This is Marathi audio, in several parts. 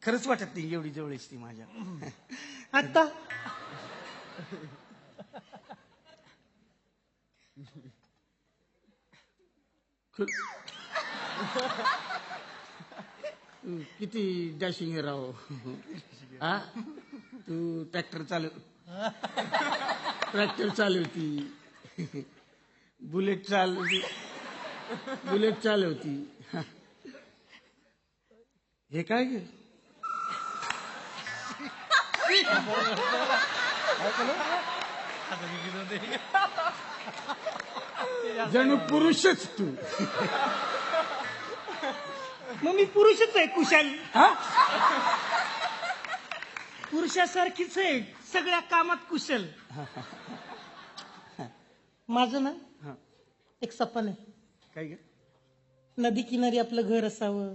खरंच वाटत नाही एवढी जवळच ती माझ्या. आता किती डॅशिंग आहे राव. हा तू ट्रॅक्टर चालवती, बुलेट चालवती. हे काय गे जणू पुरुषच तू. मग मी पुरुषच आहे कुशल. हा पुरुषासारखीच आहे सगळ्या कामात कुशल. माझं ना एक सपन आहे. काय गे नदी किनारी आपलं घर असावं.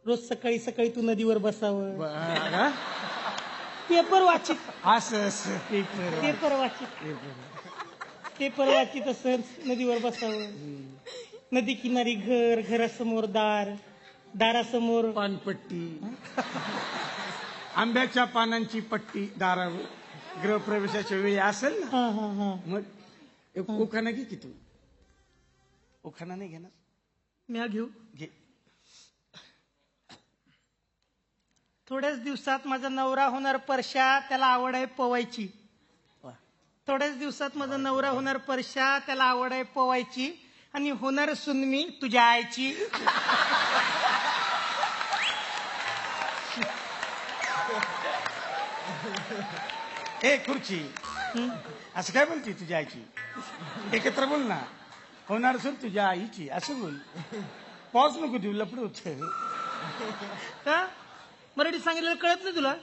रोज सकाळी सकाळी तू नदीवर बसावं. पेपर वाचित असं पेपर वाचित असंच नदीवर बसावं. नदी किनारी घर, घरासमोर दारासमोर पानपट्टी, आंब्याच्या पानांची पट्टी दारावर. गृहप्रवेशाच्या वेळी असेल ना मग एक उखाणा घे की तू. उखाणा नाही घेणार? म्या घेऊ. घे. थोड्याच दिवसात माझा नवरा होणार परशा, त्याला आवड आहे पवायची. थोड्याच दिवसात माझा नवरा होणार परशा, त्याला आवड आहे पवायची. आणि होणार सुनमी तुझ्या आईची. ए खुर्ची, असं काय बोलती तुझ्या आईची? एकत्र बोल ना. होणार सर तुझ्या आईची असं बोल. पॉज नको देऊ, लपड होत. का मराठी सांगितलं कळत नाही तुला?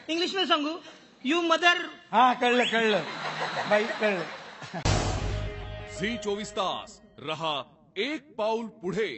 इंग्लिश मध्ये सांगू? You mother. हा कळलं बाई कळलं. झी 24 तास रहा एक पाऊल पुढे.